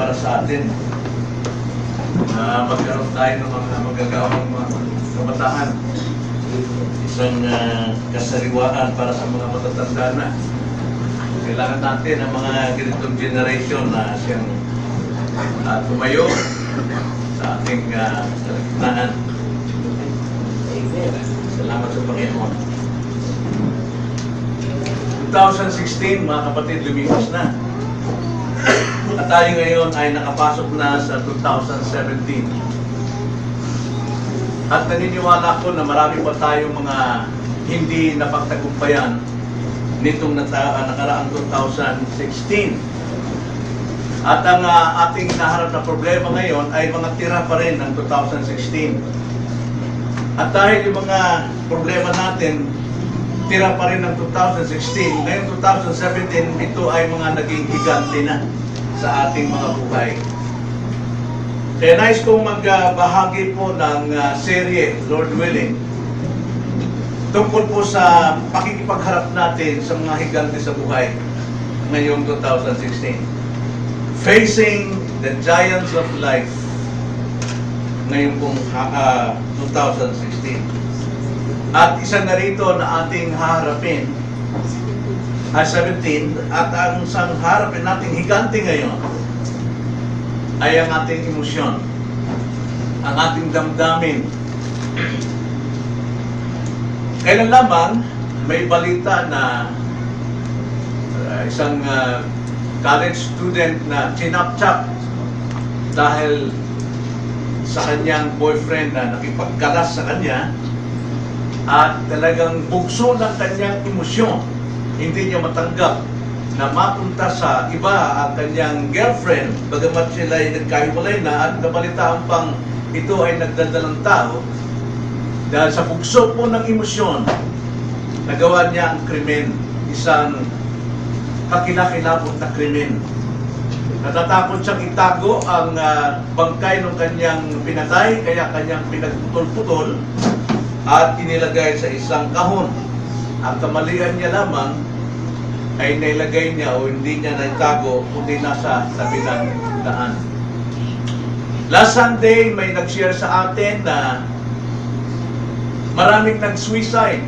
para sa atin. Magkaroon tayo ng mga magagawang mga kabataan. Isang kasariwaan para sa mga matatanda na. Kailangan natin ang mga ganitong generation na siyang tumayo sa ating kalagitnaan. Salamat sa Panginoon. 2016, mga kapatid, lumipas na. At tayo ngayon ay nakapasok na sa 2017. At naniniwala ko na marami pa tayong mga hindi napagtagumpayan nitong nakaraang 2016. At ang ating naharap na problema ngayon ay mga tira pa rin ng 2016. At dahil yung mga problema natin, tira pa rin ng 2016, ngayon 2017, ito ay mga naging higante na sa ating mga buhay. Kaya nais kong magbahagi po ng serye, Lord willing, tungkol po sa pakikipagharap natin sa mga higante sa buhay ngayong 2016. Facing the giants of life ngayong pong 2016. At isa na rito na ating haharapin ay 17, at ang isang harapin nating higante ngayon ay ang ating emosyon, ang ating damdamin. Kailan lamang may balita na isang college student na chinap-chap dahil sa kanyang boyfriend na nakipagkalas sa kanya at talagang bugso ng kanyang emosyon. Hindi niya matanggap na mapunta sa iba ang kanyang girlfriend, bagamat sila ay nagkahiwalay na at nabalitaan pang ito ay nagdadalang tao. Dahil sa bugso po ng emosyon, nagawa niya ang krimen, isang kakilakilabot na krimen. Natatakot siyang itago ang bangkay ng kanyang pinatay, kaya kanyang pinagputol-putol at inilagay sa isang kahon. Ang kamalian niya lamang ay nailagay niya o hindi niya naitago kundi nasa tabi ng daan. Last Sunday, may nag-share sa atin na maraming nag-suicide.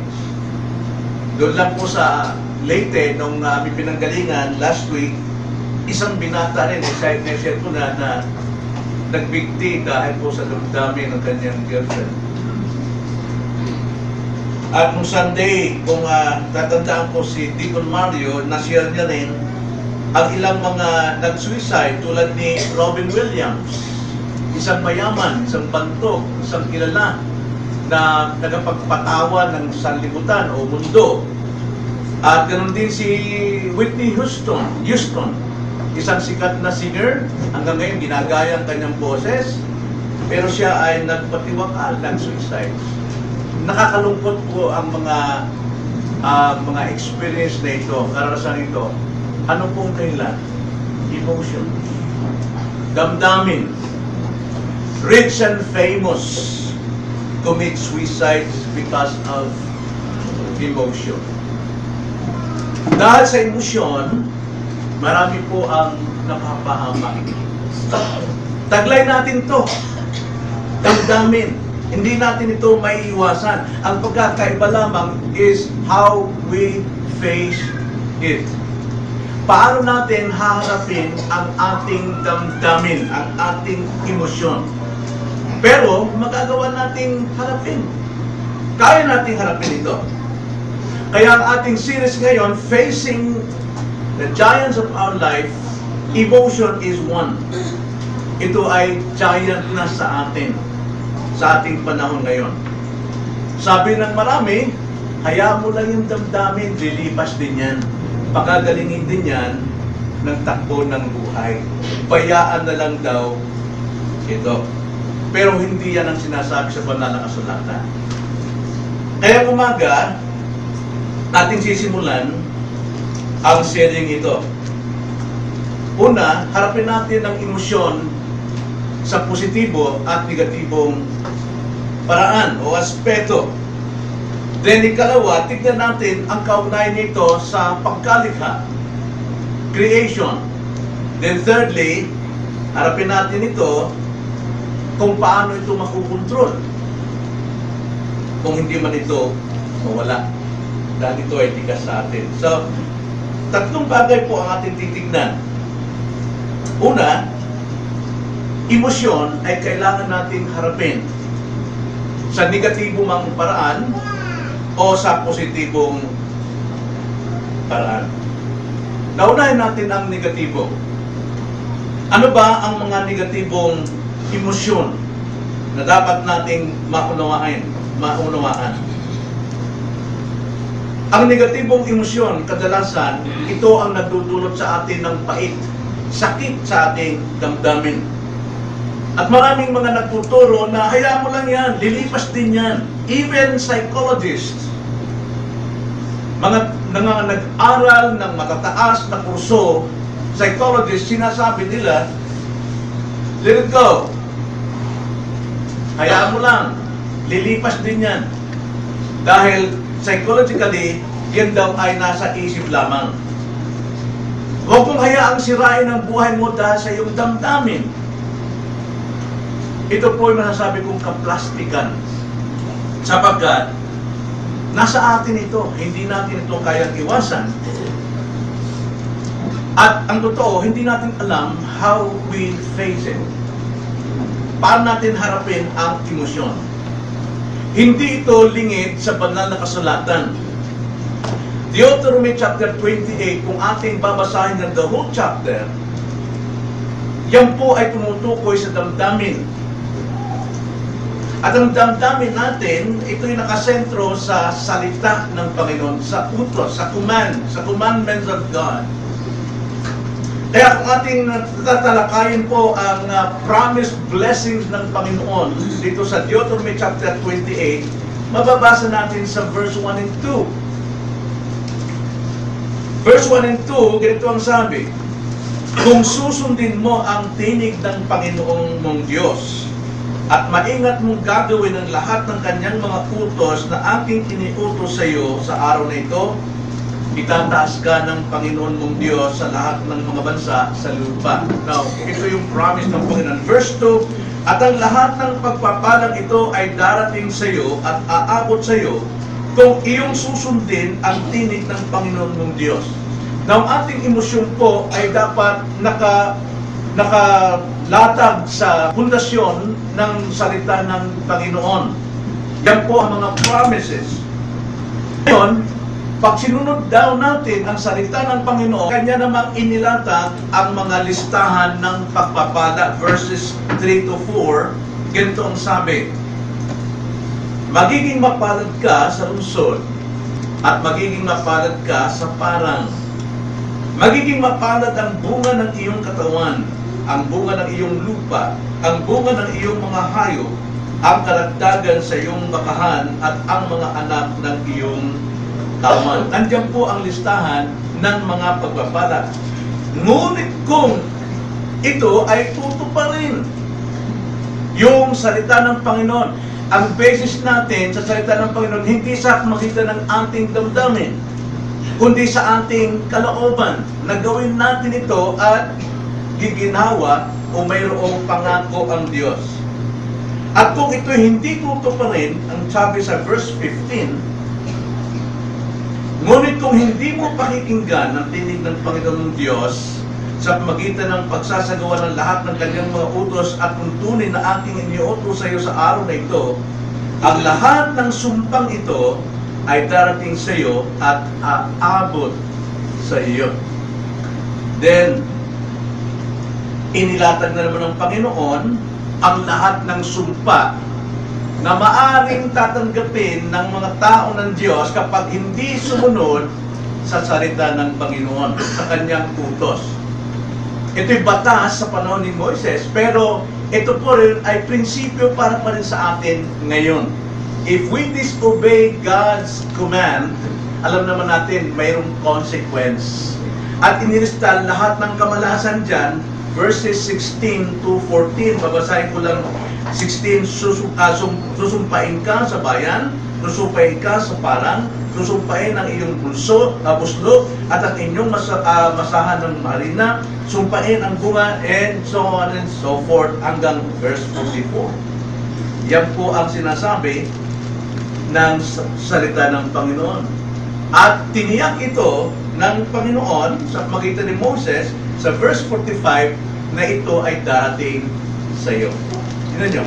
Doon lang po sa Leyte, nung aming pinanggalingan last week, isang binata rin, na-share ko na nagbigti dahil po sa damdamin ng kanyang girlfriend. At nung Sunday, kung tatandaan ko si Deacon Mario, na-share niya rin ang ilang mga nag-suicide tulad ni Robin Williams, isang mayaman, isang bantog, isang kilala na tagapagpatawa ng sanlibutan o mundo. At ganoon din si Whitney Houston, isang sikat na singer, hanggang ngayon ginagaya ang kanyang boses, pero siya ay nagpatiwakal ng suicide. Nakakalungkot po ang mga experience na ito, karanasan ito. Ano pong kailan? Emotion. Damdamin. Rich and famous commit suicide because of emotion. Dahil sa emosyon, marami po ang napapahamak. Taglay natin to. Damdamin. Hindi natin ito maiiwasan. Ang pagkakaiba lamang is how we face it. Paano natin haharapin ang ating damdamin, ang ating emosyon. Pero magagawa nating harapin. Kaya nating harapin ito. Kaya ang ating series ngayon, Facing the Giants of Our Life, emotion is one. Ito ay giant na sa atin, sa ating panahon ngayon. Sabi ng marami, hayaan mo lang yung damdamin, lilipas din yan. Pagagalingin din yan ng takbo ng buhay. Bayaan na lang daw ito. Pero hindi yan ang sinasabi sa banal na kasulatan. Kaya umaga, ating sisimulan ang sharing ito. Una, harapin natin ang emosyon sa positibo at negatibong paraan o aspeto. Then ikalawa, tignan natin ang kaugnayan nito sa pagkalikha, creation. Then thirdly, Harapin natin ito kung paano ito makukontrol. Kung hindi man ito mawala. Dahil ito ay tigas sa atin. So, tatlong bagay po ang ating titignan. Una, emosyon ay kailangan nating harapin sa negatibong mang paraan o sa positibong paraan. Naunahin natin ang negatibo. Ano ba ang mga negatibong emosyon na dapat nating maunawaan? Ang negatibong emosyon, kadalasan, ito ang nagdudulot sa atin ng pait, sakit sa ating damdamin. At maraming mga nagtuturo na hayaan mo lang yan, lilipas din yan. Even psychologists, mga nag-aral ng matataas na kurso, psychologists, sinasabi nila, let it go. Hayaan mo lang, lilipas din yan. Dahil psychologically, yan daw ay nasa isip lamang. Huwag mong hayaang sirain ang buhay mo dahil sa iyong damdamin. Ito po yung masasabi kong kaplastikan. Sapagkat, nasa atin ito, hindi natin ito kayang iwasan. At ang totoo, hindi natin alam how we face it. Paano natin harapin ang emosyon? Hindi ito lingid sa banal na kasulatan. Deuteronomy chapter 28, kung ating babasahin ng the whole chapter, yan po ay tumutukoy sa damdamin. At ang damdamin natin, ito yung nakasentro sa salita ng Panginoon, sa utos, sa commandments of God. Kaya kung ating tatalakayin po ang promised blessings ng Panginoon dito sa Deuteronomy chapter 28, mababasa natin sa verse 1 and 2. Verse 1 and 2, ganito ang sabi, kung susundin mo ang tinig ng Panginoong mong Diyos, at maingat mong gagawin ang lahat ng kanyang mga utos na aking iniutos sa iyo sa araw na ito, itataas ka ng Panginoon mong Diyos sa lahat ng mga bansa sa lupa. Now, ito yung promise ng Panginoon. Verse 2, at ang lahat ng pagpapalang ito ay darating sa iyo at aabot sa iyo kung iyong susundin ang tinig ng Panginoon mong Diyos. Now, ang ating emosyon po ay dapat nakalatag sa pundasyon ng salita ng Panginoon. Yan po ang mga promises. Ngayon, pag sinunod daw natin ang salita ng Panginoon, kanya namang inilatag ang mga listahan ng pagpapala. Verses 3 to 4, ganito ang sabi, magiging mapalad ka sa lungsod at magiging mapalad ka sa parang. Magiging mapalad ang bunga ng iyong katawan, ang bunga ng iyong lupa, ang bunga ng iyong mga hayop, ang karagdagan sa iyong bakahan at ang mga anak ng iyong taman. Nandiyan po ang listahan ng mga pagpapala. Ngunit kung ito ay tutuparin yung salita ng Panginoon, ang basis natin sa salita ng Panginoon, hindi sa makita ng ating damdamin, kundi sa ating kalooban, na gawin natin ito at giginawa o mayroong pangako ang Diyos. At kung ito hindi tutuparin, ang sabi sa verse 15, ngunit kung hindi mo pakikinggan ang tinig ng Panginoon Diyos sa magitan ng pagsasagawa ng lahat ng kanyang mga utos at tuntunin na aking iniutos sa iyo sa araw na ito, ang lahat ng sumpang ito ay darating sa iyo at aabot sa iyo. Then, inilatag na naman ng Panginoon ang lahat ng sumpa na maaring tatanggapin ng mga tao ng Diyos kapag hindi sumunod sa salita ng Panginoon, sa kanyang utos. Ito'y batas sa panahon ni Moises, pero ito po rin ay prinsipyo para pa rin sa atin ngayon. If we disobey God's command, alam naman natin mayroong consequence. At inilista lahat ng kamalasan dyan, verses 16 to 14, babasahin ko lang 16, susumpain ka sa bayan, susumpain ka sa parang, susumpain ang iyong buslo, at ang inyong masahan ng marina, sumpain ang bunga, and so on and so forth, hanggang verse 44. Yan po ang sinasabi ng salita ng Panginoon. At tiniyak ito ng Panginoon sa magitan ni Moses sa verse 45 na ito ay darating sa iyo. Tingnan nyo.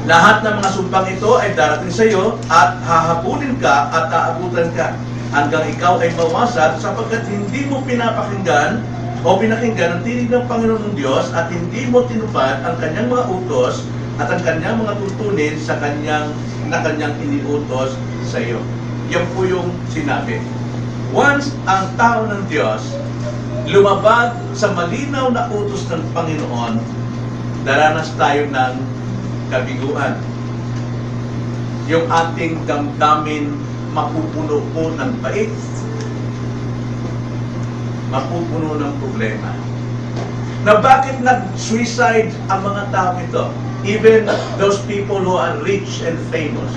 Lahat ng mga sumpang ito ay darating sa iyo at hahabulin ka at aabutan ka hanggang ikaw ay mawasak sapagkat hindi mo pinapakinggan o pinakinggan ang tinig ng Panginoon Diyos at hindi mo tinupad ang kanyang mga utos at ang kanyang mga tuntunin sa kanyang iniutos sa iyo. Yan po yung sinabi. Once ang tao ng Diyos lumabag sa malinaw na utos ng Panginoon, daranas tayo ng kabiguan. Yung ating damdamin mapupuno po ng bait, mapupuno ng problema. Na bakit nag-suicide ang mga tao ito? Even those people who are rich and famous,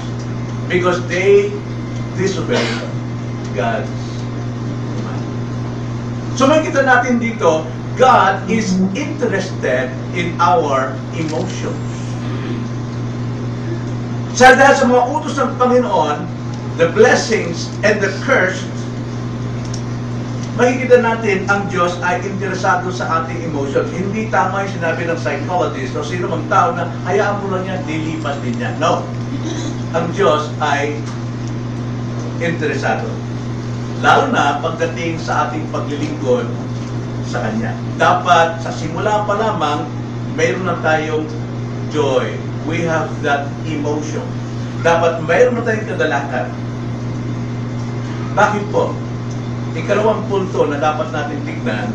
because they disobey God's command. So makikita natin dito, God is interested in our emotions. Sa dahil sa mga utos ng Panginoon, the blessings and the curse, makikita natin ang Diyos ay interesado sa ating emotions. Hindi tama yung sinabi ng psychologist o sino mang tao na hayaan mo lang yan, dilipas din yan. No. Ang Diyos ay interesado. Lalo na pagdating sa ating paglilingkod sa Kanya. Dapat sa simula pa lamang, mayroon na tayong joy. We have that emotion. Dapat mayroon na tayong kagalakan. Bakit po? Ikalawang punto na dapat natin tignan,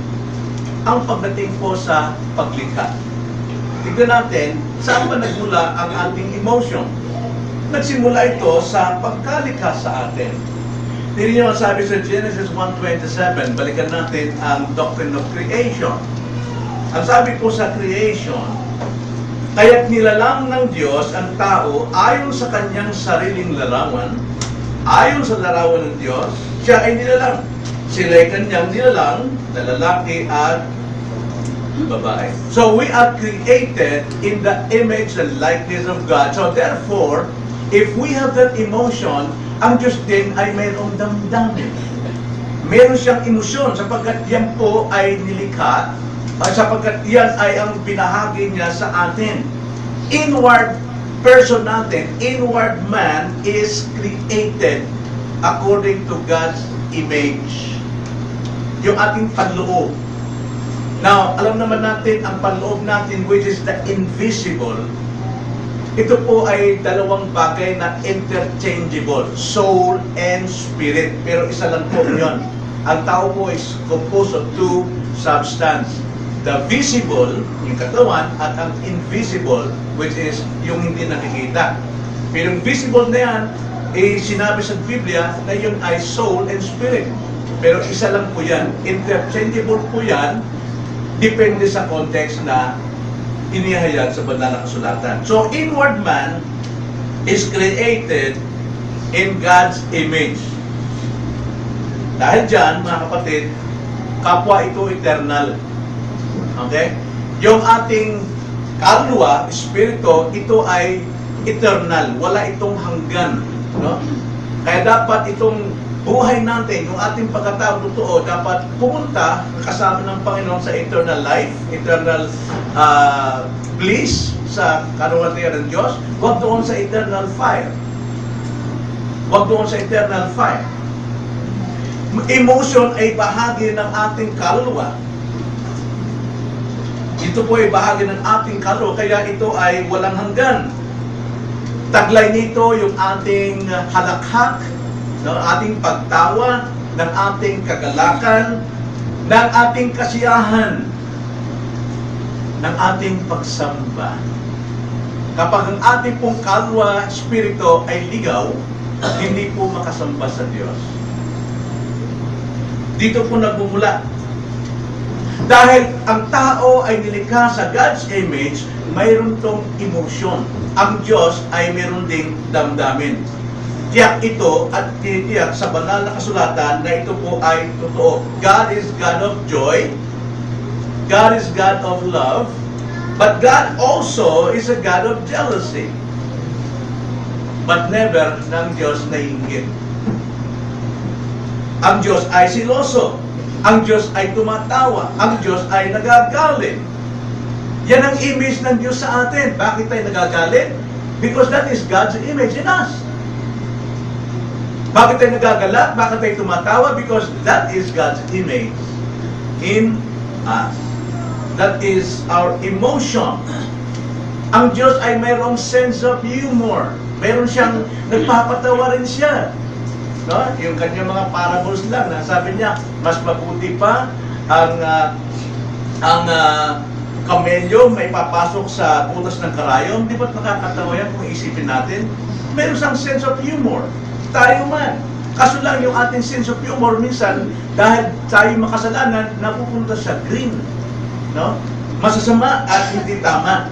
ang pagdating po sa paglikha. Tignan natin, saan ba nagmula ang ating emotion? Nagsimula ito sa pagkalikha sa atin. Tignan niyo ang sabi sa Genesis 1:27, balikan natin ang doctrine of creation. Ang sabi po sa creation, kaya't nilalang ng Diyos ang tao ayon sa kanyang sariling larawan, ayon sa larawan ng Diyos, siya ay nilalang. Sila ay kanyang nilalang na lalaki at babae. So we are created in the image and likeness of God. So therefore, if we have that emotion, ang Diyos din ay mayroong damdamin. Meron siyang emosyon sapagkat yan po ay nilikha at sapagkat yan ay ang binahagi niya sa atin. Inward person natin, inward man is created according to God's image. Yung ating panloob. Now, alam naman natin ang panloob natin which is the invisible. Ito po ay dalawang bagay na interchangeable, soul and spirit. Pero isa lang po yun. Ang tao po is composed of two substance. The visible, yung katawan, at ang invisible, which is yung hindi nakikita. Pero yung visible na yan, sinabi sa Biblia na yun ay soul and spirit. Pero isa lang po yan. Interchangeable po yan, depende sa context na inihayag sa banal na kasulatan. So, inward man is created in God's image. Dahil dyan, mga kapatid, kapwa ito eternal. Okay? Yung ating kaluluwa, espiritu, ito ay eternal. Wala itong hanggan. No? Kaya dapat itong buhay natin, yung ating pagkatao totoo, dapat pumunta kasama ng Panginoon sa eternal life, eternal bliss sa kaluwalhatian ng Diyos. Huwag doon sa eternal fire. Huwag doon sa eternal fire. Emotion ay bahagi ng ating kaluluwa. Ito po ay bahagi ng ating kaluluwa, kaya ito ay walang hanggan. Taglay nito yung ating halakhak, ng ating pagtawa, ng ating kagalakan, ng ating kasiyahan, ng ating pagsamba. Kapag ang ating pong kaluluwa, espiritu ay ligaw, hindi po makasamba sa Diyos. Dito po nagmumula. Dahil ang tao ay nilikha sa God's image, mayroon tong emotion. Ang Diyos ay mayroon ding damdamin. Tiyak ito at tiniyak sa banal na kasulatan na ito po ay totoo. God is God of joy. God is God of love. But God also is a God of jealousy. But never ng Diyos naiinggit. Ang Diyos ay siloso. Ang Diyos ay tumatawa. Ang Diyos ay nagagalit. Yan ang image ng Diyos sa atin. Bakit tayo nagagalit? Because that is God's image in us. Bakit tayo nagagalak? Bakit tayo tumatawa? Because that is God's image in us. That is our emotion. Ang Diyos ay mayroong sense of humor. Mayroon siyang, nagpapatawa rin siya. No? Yung kanyang mga parables lang, sabi niya, mas mabuti pa ang kamelyo may papasok sa butas ng karayom. Di ba't nakakatawa yan kung isipin natin? Mayroon siyang sense of humor. Tayo man. Kaso lang yung ating sense of humor minsan, dahil tayo makasalanan, napupunta sa green. No? Masasama at hindi tama.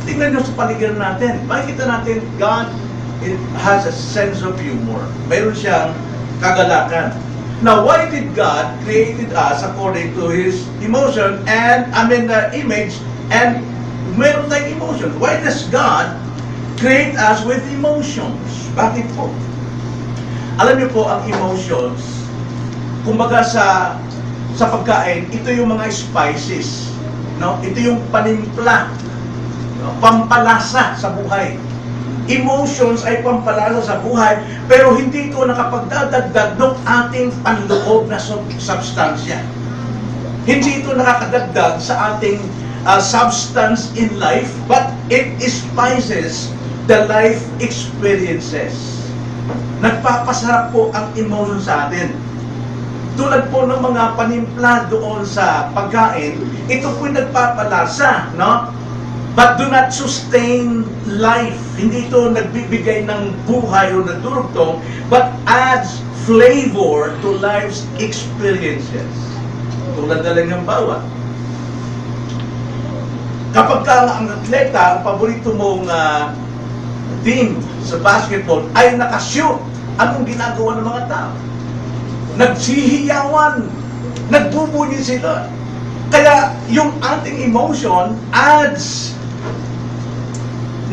Tingnan nyo sa paligiran natin. Makikita natin, God has a sense of humor. Mayroon siyang kagalakan. Now, why did God created us according to His emotion and, image, and mayroon tayong emotion? Why does God create us with emotions? Bakit po? Alam niyo po, ang emotions, kumbaga sa pagkain, ito yung mga spices, no? Ito yung panimpla, no? Pampalasa sa buhay. Emotions ay pampalasa sa buhay, pero hindi ito nakapagdadagdag ng ating panloob na substansya. Hindi ito nakakadagdag sa ating substance in life, but it spices the life experiences. Nagpapasarap po ang emotion sa atin. Tulad po ng mga panimpla doon sa pagkain, ito po nagpapalasa, no? But do not sustain life. Hindi ito nagbibigay ng buhay o nagdurugtong, but adds flavor to life's experiences. Tulad na lang ng bawat. Kapag ang atleta, ang paborito mong team sa basketball ay nakashoot, anong ginagawa ng mga tao? Nagsihiyawan, nagbubunyi sila. Kaya yung ating emotion adds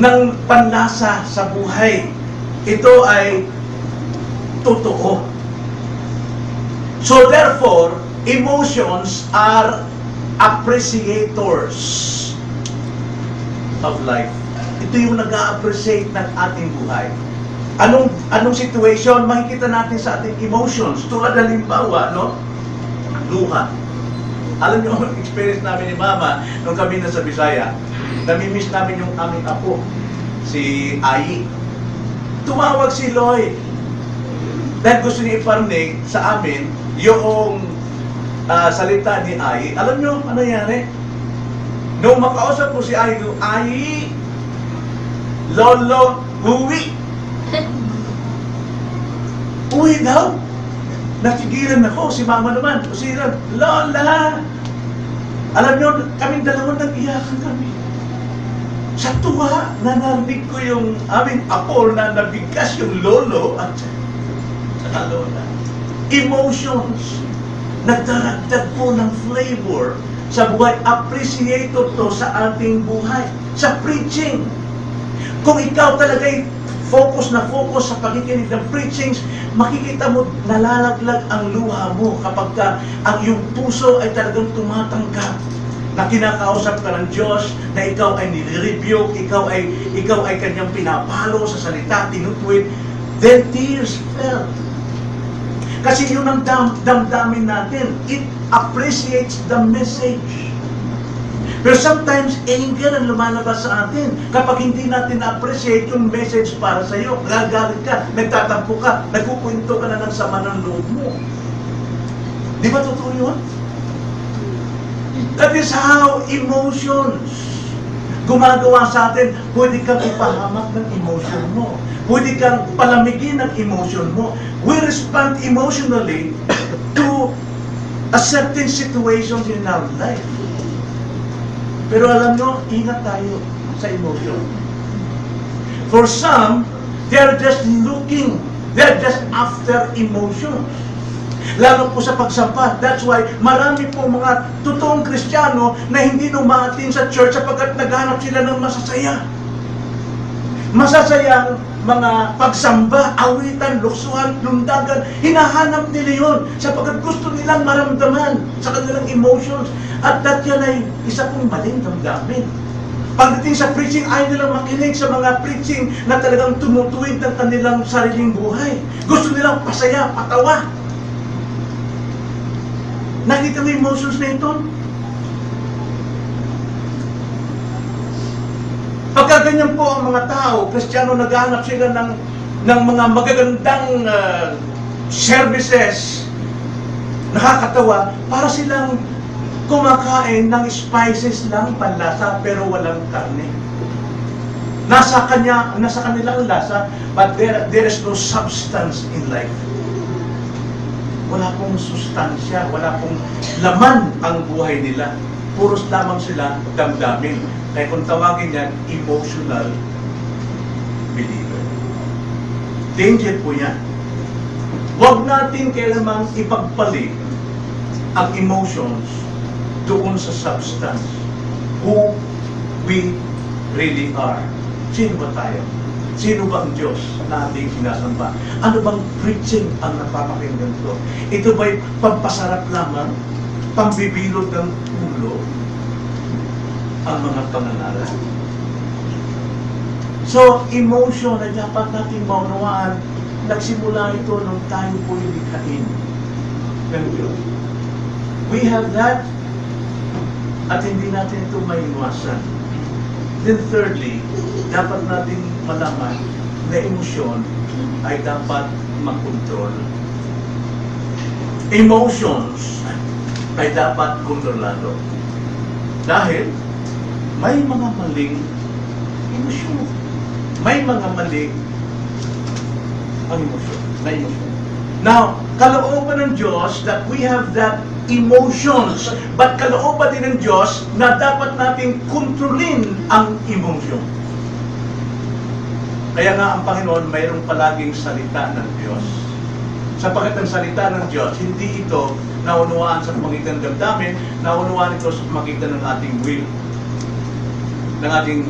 ng panlasa sa buhay. Ito ay totoo. So therefore, emotions are appreciators of life. Ito yung nag-a-appreciate ng ating buhay. Anong situation makikita natin sa ating emotions? Tulad halimbawa, no? Luha. Alam niyo, experience namin ni Mama nung kami nasa Bisaya. Namimiss namin yung aming apo, si Ayi. Tumawag si Lloyd. Dahil gusto niya iparnig sa amin yung salita ni Ayi. Alam niyo, ano nangyari? Nung makausap ko si Ayi, Ayi, Lolo, huwi. Uwi daw. Natigilan ako. Si Mama naman. Usiran, Lola. Alam niyo, kaming dalawang nag-iyakan kami. Sa tuwa, narinig ko yung aming apo na nabigkas yung lolo at saka lola. Emotions. Nagdaragdag po ng flavor sa buhay. Appreciator to sa ating buhay. Sa preaching. Kung ikaw talaga'y focus sa pakikinig ng preachings, makikita mo nalalaglag ang luha mo kapag ang iyong puso ay talagang tumatanggap na kinakausap ka ng Diyos, na ikaw ay nire-rebuke, ikaw ay kanyang pinapalo sa salita, tinutwid, then tears fell. Kasi yun ang damdamin natin. It appreciates the message. Pero sometimes, anger ang lumalabas sa atin. Kapag hindi natin na-appreciate yung message para sa iyo, gagalit ka, nagtatampo ka, nagkukwento ka na ng sama ng loob mo. Di ba totoo yun? That is how emotions gumagawa sa atin. Pwede kang ipahamak ng emotion mo. Pwede kang palamigin ng emotion mo. We respond emotionally to a certain situation in our life. Pero alam nyo, ingat tayo. sa emotion. For some, they're just after emotions. Lalo po sa pagsamba. That's why marami po mga totoong Kristiyano na hindi numaatin sa church sapagkat naghanap sila ng masasaya. Masasayang mga pagsamba, awitan, luksuhan, lundagan, hinahanap nila yun sapagkat gusto nilang maramdaman sa kanilang emotions. At that yan ay isa pong maling damdamin. Pagdating sa preaching, ayaw nilang makinig sa mga preaching na talagang tumutuwid ng kanilang sariling buhay. Gusto nilang pasaya, patawa. Nakita mo yung emotions na ito? Pagka ganyan po ang mga tao, Kristiyano, naghahanap sila ng mga magagandang services, nakakatawa, para silang kumakain ng spices lang, panlasa, pero walang karne. Nasa kanila ang lasa, but there is no substance in life. Wala pong sustansya, wala pong laman ang buhay nila. Puros lamang sila damdamin. Kaya kung tawagin yan, emotional believer. Danger po yan. Huwag natin kailangang ipagpalit ang emotions doon sa substance. Who we really are. Sino ba tayo? Sino ba ang Diyos na ating sinasamba? Ano bang preaching ang napapakinggan ko? Ito ba'y pampasarap lamang? Pambibilog ng ulo? Ang mga pangangaral? So, emotion na dapat natin maunawaan, nagsimula ito nung tayo po'y likhain ng Diyos. We have that at hindi natin ito maiwasan. Then thirdly, dapat natin malaman na emosyon ay dapat makontrol. Emotions ay dapat kontrolado. Dahil may mga maling emosyon. May mga maling ang emosyon. Na emosyon. Now, kalooban ng Diyos that we have that emotions, but kalooban din ng Diyos na dapat nating kontrolin ang emosyon. Kaya nga ang Panginoon mayroong palaging salita ng Diyos. Sapagkat ang salita ng Diyos, hindi ito naunawaan sa pamagitan ng damdamin, naunawaan ito sa pamagitan ng ating will, ng ating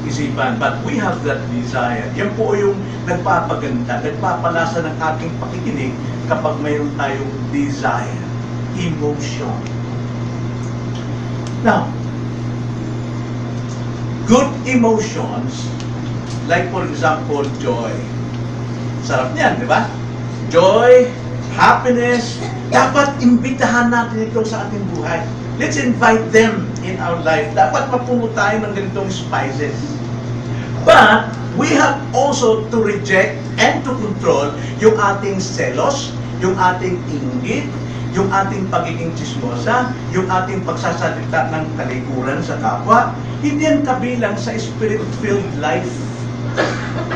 isipan. But we have that desire. Yan po yung nagpapaganda, nagpapalasa ng ating pakikinig kapag mayroon tayong desire, emotion. Now, good emotions, like for example, joy. Sarap niyan, di ba? Joy, happiness, dapat imbitahan natin ito sa ating buhay. Let's invite them in our life. Dapat mapuno tayo ng ganitong spices. But, we have also to reject and to control yung ating selos, yung ating inggit, yung ating pagiging chismosa, yung ating pagsasalita ng kalikuran sa kapwa. Hindi yan kabilang sa spirit-filled life.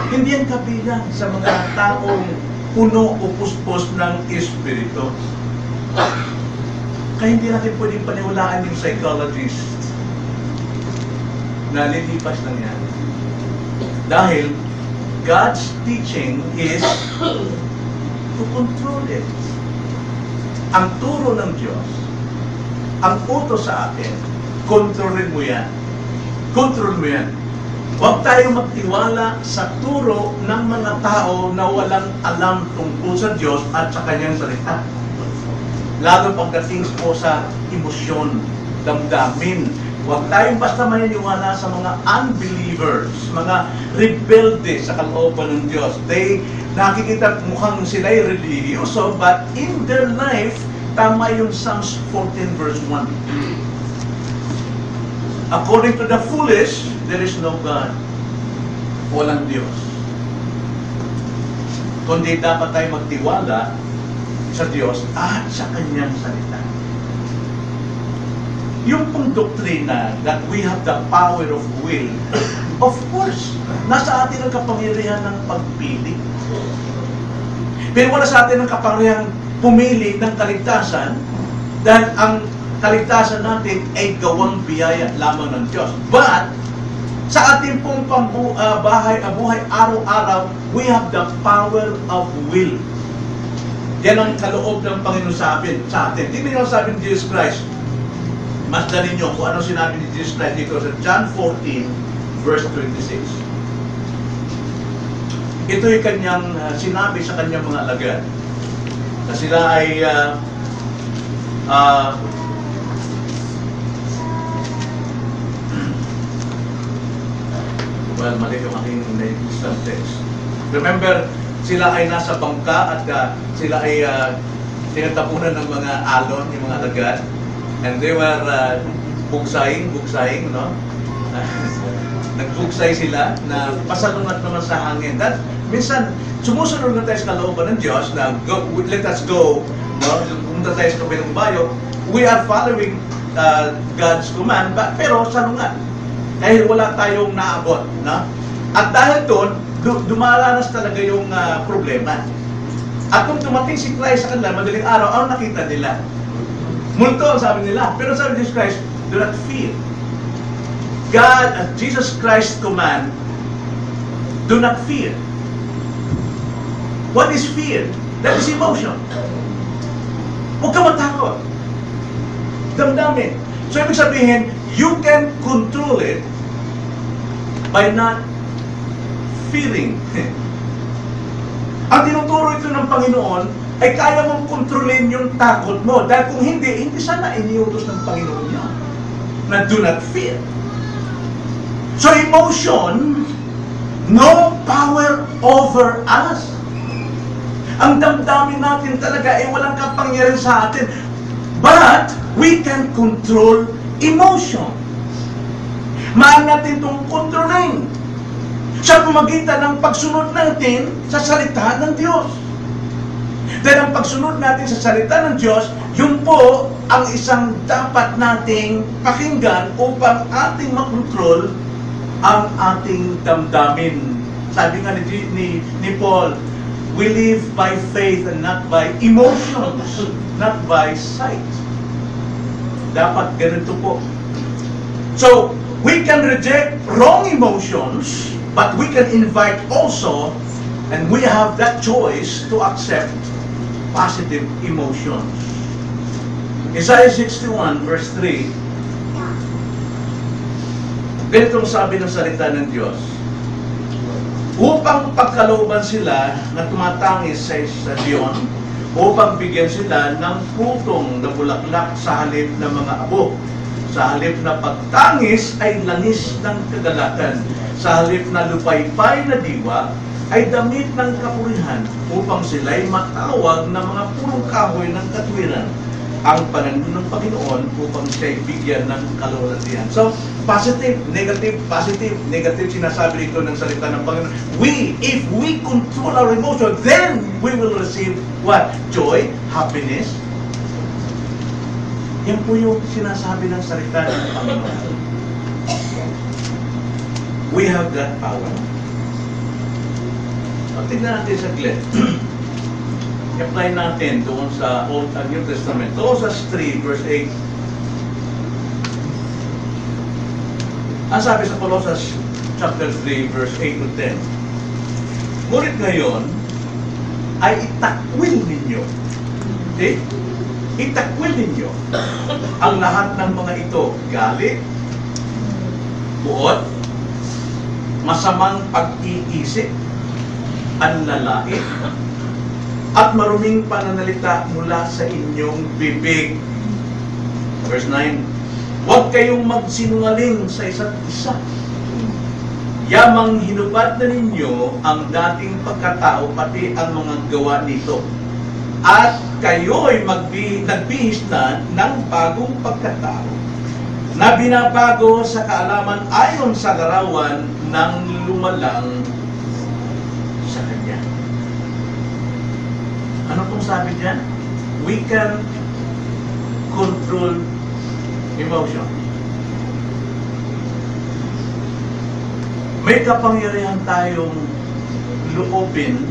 Hindi yan kabilang sa mga taong puno o puspos ng espiritu. Kaya hindi natin pwedeng paniwalaan yung psychologist na lilipas lang yan. Dahil God's teaching is to control it. Ang turo ng Diyos, ang utos sa atin, kontrolin mo yan. Kontrol mo yan. Huwag tayong magtiwala sa turo ng mga tao na walang alam tungkol sa Diyos at sa Kanyang salita. Lalo pagdating po sa emosyon, damdamin. Huwag tayong basta maniniwala sa mga unbelievers, mga rebelde sa kalooban ng Diyos. Nakikita mukhang sila'y religyoso, but in their life, tama yung Psalms 14 verse 1. According to the foolish, there is no God. Walang Diyos. Kundi dapat tayo magtiwala sa Diyos at sa Kanyang salita. Yung pong doktrina that we have the power of will, of course, nasa atin ang kapangyarihan ng pagpili. Pero wala sa atin ang kapangyarihan pumili ng kaligtasan dahil ang kaligtasan natin ay gawang biyaya lamang ng Diyos. But, Sa ating pong buhay araw-araw, we have the power of will. Yan ang kaloob ng Panginoon sa atin. Tingnan niyo ang sabi ni Jesus Christ. Masdan ninyo kung ano sinabi ni Jesus Christ dito sa John 14, verse 26. Ito'y kanyang sinabi sa kanyang mga alagad na sila ay well, mali yung aking na-instant text. Remember, sila ay nasa bangka at sila ay tinatapunan ng mga alon, yung mga alagad. And they were bugsaying, no? Nagbugsay sila na pasalungat naman sa hangin. Minsan, sumusunod na tayo sa kalooban ng Diyos na let us go, no? Pumunta tayo sa kabilang bayo. We are following God's command, pero salungat. Dahil wala tayong naabot, no? At dahil doon, dumaranas talaga yung problema. At kung tumating si Christ sa kanila, madaling araw, ano nakita nila? Multo ang sabi nila. Pero sabi ni Jesus Christ, do not fear. God, at Jesus Christ's command, do not fear. What is fear? That is emotion. Huwag ka matakot. Damdamin. So, ibig sabihin, you can control it by not fearing. Ang tinuturo ito ng Panginoon ay kaya mong kontrolin yung takot mo. Dahil kung hindi sana iniutos ng Panginoon niya na do not fear. So emotion, no power over us. Ang damdamin natin talaga ay walang kapangyarihan sa atin. But we can control emotion. Maan natin itong kontrolin sa pamagitan ng pagsunod natin sa salita ng Diyos. Dahil ang pagsunod natin sa salita ng Diyos, yun po ang isang dapat nating pakinggan upang ating makontrol ang ating damdamin. Sabi nga ni Paul, we live by faith and not by emotions, not by sight. Dapat ganito po. So, we can reject wrong emotions, but we can invite also, and we have that choice to accept positive emotions. Isaiah 61 verse 3, ganitong sabi ng salita ng Diyos, upang pagkalooban sila na tumatangis sa Zion, upang bigyan sila ng putong na bulaklak sa halip ng mga abo. Sa halip na pagtangis ay langis ng kagalakan. Sa halip na lupaypay na diwa ay damit ng kapurihan, upang sila'y matawag ng mga punong kahoy ng katwiran. Ang panahon ng Panginoon upang siya'y bigyan ng kalwalhatian. So, positive, negative, sinasabi dito ng salita ng Panginoon. If we control our emotion, then we will receive what? Joy, happiness. Yan po yung sinasabi ng salita ng Panginoon. We have that power. Tingnan natin saglit. I-apply natin doon sa Old and New Testament. Colossians 3 verse 8. Ang sabi sa Colossians chapter 3 verse 8 to 10. Ngunit ngayon ay itakwil ninyo. Okay? Itakwil ninyo ang lahat ng mga ito. Galit, buot, masamang pag-iisip, anlalait, at maruming pananalita mula sa inyong bibig. Verse 9, huwag kayong magsinungaling sa isa't isa. Yamang hinubad na ninyo ang dating pagkatao, pati ang mga gawa nito. At kayo'y nagbihis na ng bagong pagkatao, na binabago sa kaalaman ayon sa larawan ng lumalang sa Kanya. Ano pong sabi diyan? We can control emotion. May kapangyarihan tayong loobin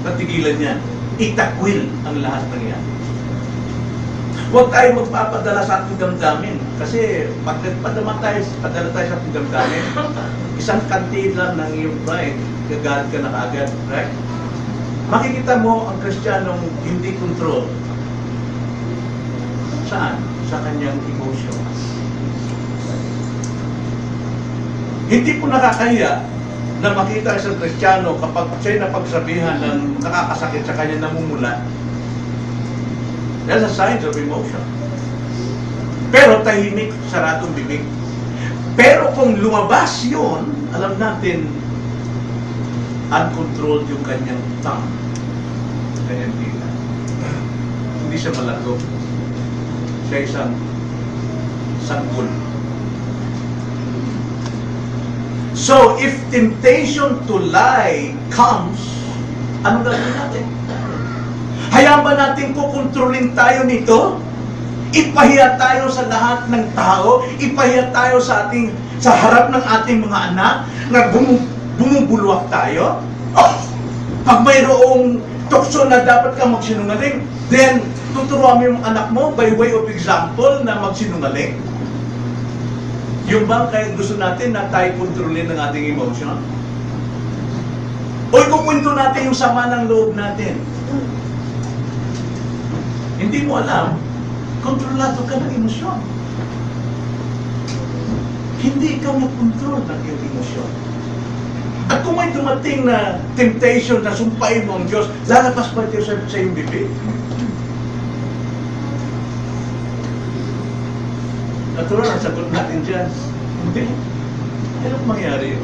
na tigilan yan. Itakwil ang lahat ng yan. Huwag tayong magpapadala sa ating damdamin. Kasi pag padala tayo sa damdamin, isang kanti lang ng iyong pride, gagalit ka na kaagad, right? Makikita mo ang Kristiyanong hindi control. Saan? Sa kanyang emotion. Hindi po nakakahiya na makita isang Kristiyano kapag siya'y napagsabihan ng nakakasakit sa kanya namumula. That's a sign of emotion. Pero tahimik, saradong bibig. Pero kung lumabas yun, alam natin, uncontrolled yung kanyang tongue, kanyang dila. Hindi siya malagog. Siya isang sanggol. So, if temptation to lie comes, anong gagawin natin? Hayaan ba natin kukontrolin tayo nito? Ipahiya tayo sa lahat ng tao, ipahiya tayo sa harap ng ating mga anak, na bumubulwak tayo. Pag mayroong tukso na dapat kang magsinungaling, then tuturuan mo yung anak mo by way of example na magsinungaling. Yung bang kaya gusto natin na tayo kontrolin ng ating emotion? O ikukwento natin yung sama ng loob natin? Hindi mo alam, kontrolado ka ng emosyon. Hindi ikaw mag-control ng iyong emosyon. At kung may dumating na temptation na sumpain mo ang Diyos, lalabas pa ito sa iyong bibig. Natural, ang sagot natin dyan, hindi. Anong mangyari yun?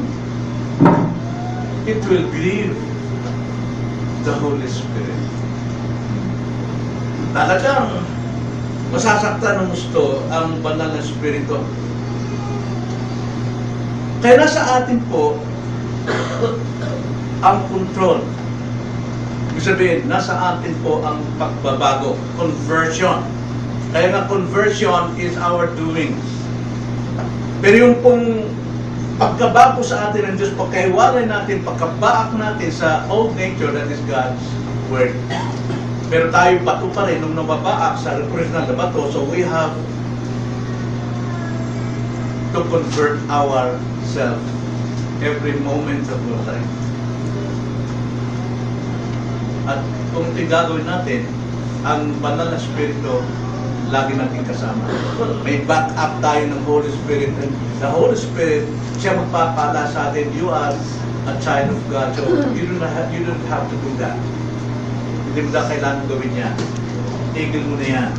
It will grieve the Holy Spirit. Talagang masasaktan ng gusto ang banal na Espiritu. Kaya nasa atin po ang control. Ibig sabihin, nasa atin po ang pagbabago, conversion. Kaya nga conversion is our doing. Pero yung pong pagkabago sa atin ng Diyos, pagkahiwalay natin, pagkabaak natin sa old nature, that is God's Word. Pero tayo bato pa rin nung nababaak sa original na bato, so we have to convert ourselves every moment of our life. At kung tingagawin natin, ang banal na Espiritu lagi natin kasama. May back up tayo ng Holy Spirit. And the Holy Spirit, siya magpapala sa atin, you are a child of God. So you don't have to do that. Hindi mo na kailangan gawin yan. Tigil mo na yan.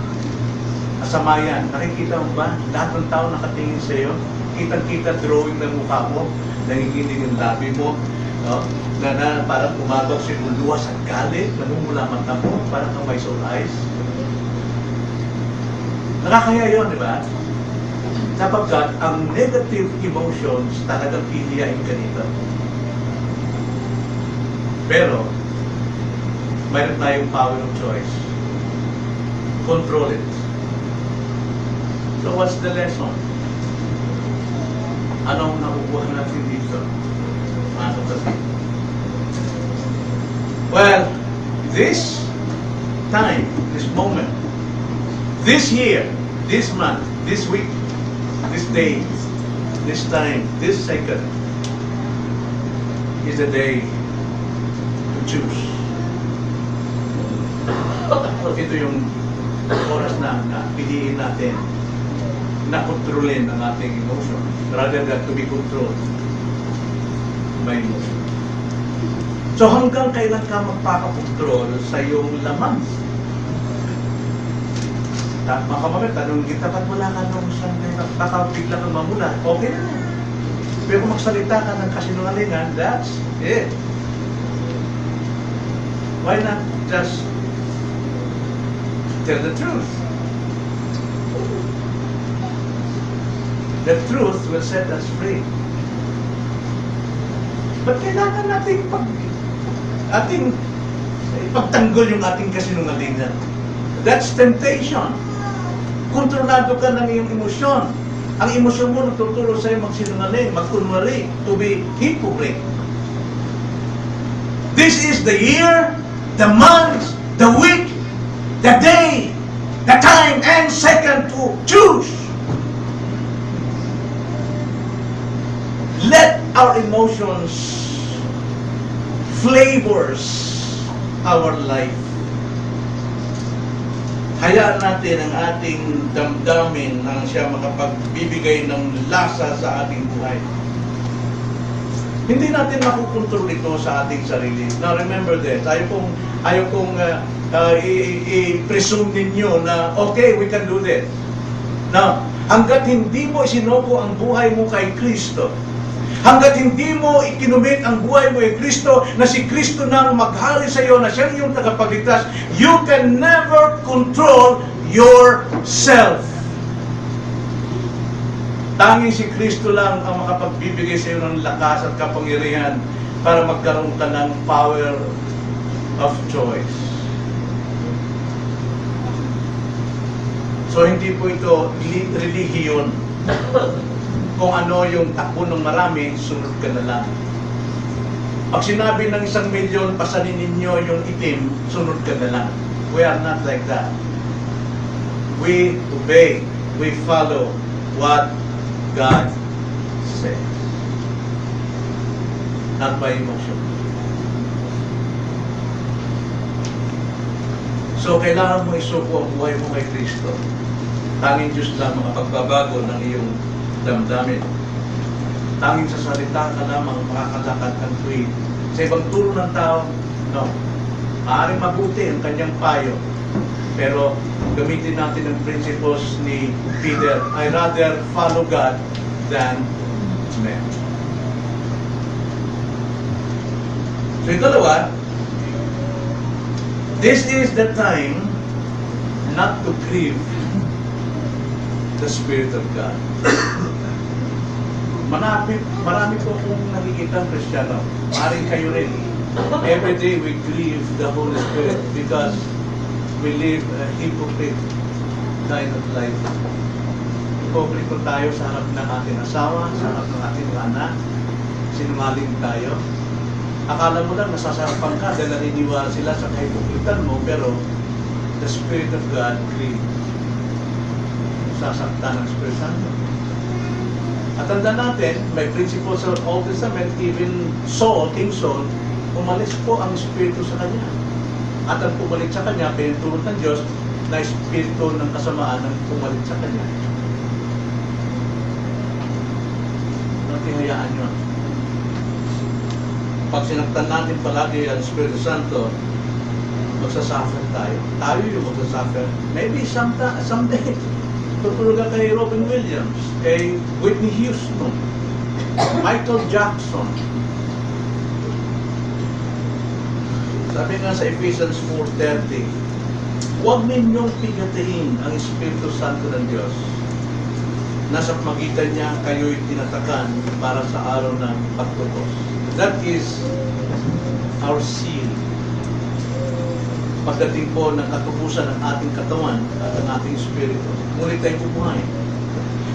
Asama yan. Nakikita mo ba? Lahat ng tao nakatingin sa iyo. Kitang-kita drawing ng mukha mo. Nanginginig ang labi mo. No? Na parang umagaw si luwas at galit. Namumula mata mo. Parang kang may soul eyes. Nakakaya yun, di ba? Sapagkat ang negative emotions talagang pilihain ka nito. Pero, mayroon tayong power of choice. Control it. So what's the lesson? Anong nakukuha natin dito? Mga kapatid. Well, this time, this moment, this year, this month, this week, this day, this time, this second is the day to choose. Ito yung oras na piliin natin na kontrolin ang ating emotion rather than to be controlled by emotion. So hanggang kailan ka magpapakontrol sa iyong laman? Makamamit, tanong kita, ba't wala ka nung sandali na baka bigla kang mamula? Okay na. Pero kung magsalita ka ng kasinungalingan, that's it. Why not just tell the truth? The truth will set us free. Ba't kailangan natin ipagtanggol yung ating kasinungalingan? That's temptation. Kontrolado ka ng iyong emosyon. Ang emosyon mo nagtuturo sa'yo magsinungaling, magkunwari, to be hypocrite. This is the year, the month, the week, the day, the time, and second to choose. our emotions flavors our life. Hayaan natin ang ating damdamin nang siya makapagbibigay ng lasa sa ating buhay. Hindi natin makukontrol ito sa ating sarili. Now remember this, ayaw kong i-presume ninyo na, okay, we can do this. Now, hanggat hindi mo isinuko ang buhay mo kay Kristo, hanggat hindi mo ikinumit ang buhay mo kay Kristo, na si Kristo nang maghari sa iyo, na siya iyong tagapagligtas, you can never control yourself. Tanging si Kristo lang ang makapagbibigay sa iyo ng lakas at kapangyarihan para magkaroon ka ng power of choice. So hindi po ito relihiyon. Kung ano yung takbo ng marami, sunod ka na lang. Pag sinabi ng 1,000,000, pasanin ninyo yung itim, sunod ka na lang. We are not like that. We obey. We follow what God says. Not by emotion. So, kailangan mo isuko ang buhay mo kay Kristo. Tanging Diyos lang makapagbabago ng iyong damdamin. Tanging sa salita ka lamang makakalakad ang tuwid. Sa ibang turo ng tao, no. Maaaring mabuti ang kanyang payo. Pero gamitin natin ang principles ni Peter. I rather follow God than men. So yung dalawa, this is the time not to grieve the Spirit of God. Marami po akong nakikita Kristiyano. Maaaring kayo rin. Every day we grieve the Holy Spirit because we live a hypocrite kind of life. Hipokrito tayo sa harap ng ating asawa, sa harap ng ating anak. Sinungaling tayo. Akala mo lang nasasarapan ka dahil naniniwala sila sa kahipokritan mo, pero the Spirit of God grieves. Sasaktan ng Spirit Santo. At tanda natin, may principles of Old Testament, even Saul, King Saul, umalis po ang Espiritu sa kanya. At ang pumalik sa kanya, pinutulot ng Diyos na Espiritu ng kasamaan ang pumalik sa kanya. Natin hayaan yun. Pag sinaktan natin palagi ang Espiritu Santo, magsasuffer tayo. Tayo yung magsasuffer. Maybe someday, tutulog ka kay Robin Williams, kay Whitney Houston, Michael Jackson. Sabi nga sa Ephesians 4:30, huwag ninyong pigatiin ang Espiritu Santo ng Diyos. Nasa pagitan niya kayo'y tinatakan para sa araw ng pagtubos. That is our seal. Pagdating po ng katubusan ng ating katawan at ng ating espiritu, ngunit tayo bubuhay.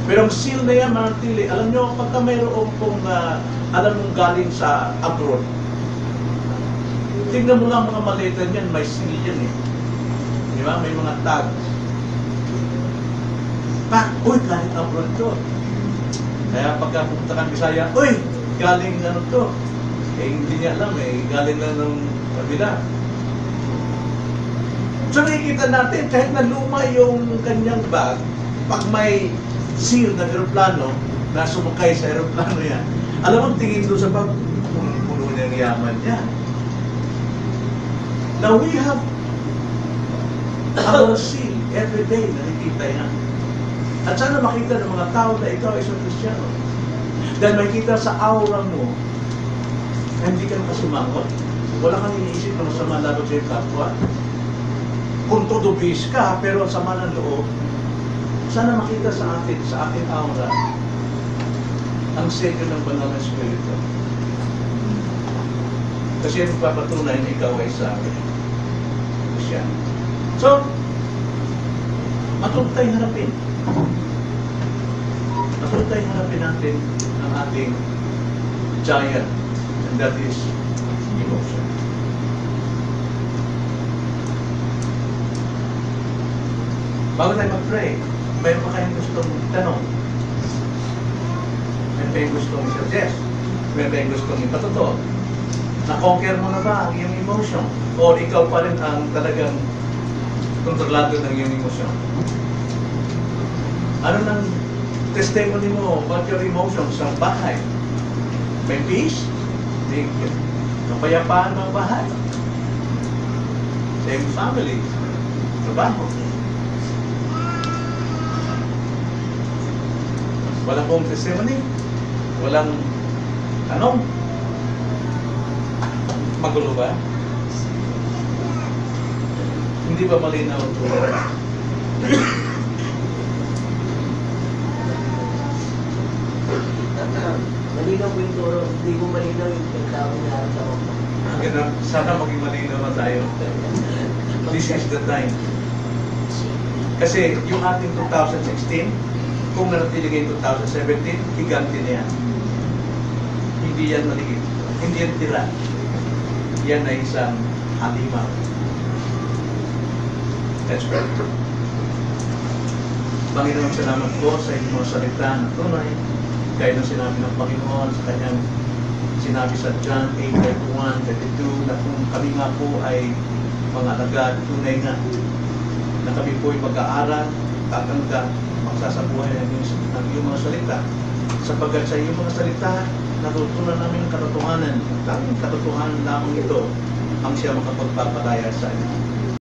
Pero ang seal na yan, manatili. Alam nyo, pagka mayroon pong alam mong galing sa abroad, tingnan mo lang mga maleta niyan, may seal yan eh. Di ba? May mga tags. Uy, galing abroad to. Kaya pagka pumunta kang Bisaya, uy, galing ano to. Eh, hindi niya alam eh, galing na ng kabila. So nakikita natin, kahit na luma yung kanyang bag, pag may seal na aeroplano, na sumakay sa aeroplano yan, alam mo, tingin doon sa bag, puno niyang yaman niya. Now we have our seal every day, nakikita yan. At sana makita ng mga tao na ikaw ay isang Kristiyano. Dahil makikita sa aura mo, na hindi ka nakasimangot, wala kang iniisip na masama laban sa kapwa. Kung tudubis ka, pero sama ng loob, sana makita sa atin, sa ating aura, ang selyo ng banal na Espiritu. Kasi yung papatunay na ikaw ay sa akin. Siya. So, matuntay harapin. Matuntay harapin natin ang ating giant, and that is emotion. Bago tayo mag-pray, mayroon pa kayong gustong tanong? Mayroon kayong gustong suggest? may gustong ipatotoo. Na-conquer mo na ba ang iyong emotion? O ikaw pa rin ang talagang kontrolado ng iyong emosyon? Ano nang testimony mo about your emotions sa bahay? May peace? May kapayapaan ng bahay? Same family? Trabaho? Walang pong testimony? Walang tanong? Magulo ba? Hindi ba malinaw ito? Malinaw po yung turo, hindi ko malinaw yung pagkawin na araw ko. Sana maging malinaw na tayo. This is the time. Kasi yung ating 2016, kung nanatili ngayong 2017, higanti na yan. Hindi yan maliit. Hindi yan tira. Yan ay isang halimaw. Let's pray. Panginoon, salamat po sa inyong mga salita na tunay. Gaya ng sinabi ng Panginoon sa kanyang sinabi sa John 8:31-32 na kung kami nga po ay mga alagad, tunay nga na kami po ay mag-aaral, tatanda, magsasabuhay ng iyong mga salita. Sapagkat sa iyong mga salita, natutunan namin ang katotohanan. Tanging katotohanan lamang ito ang siya makapagpapalaya sa inyo.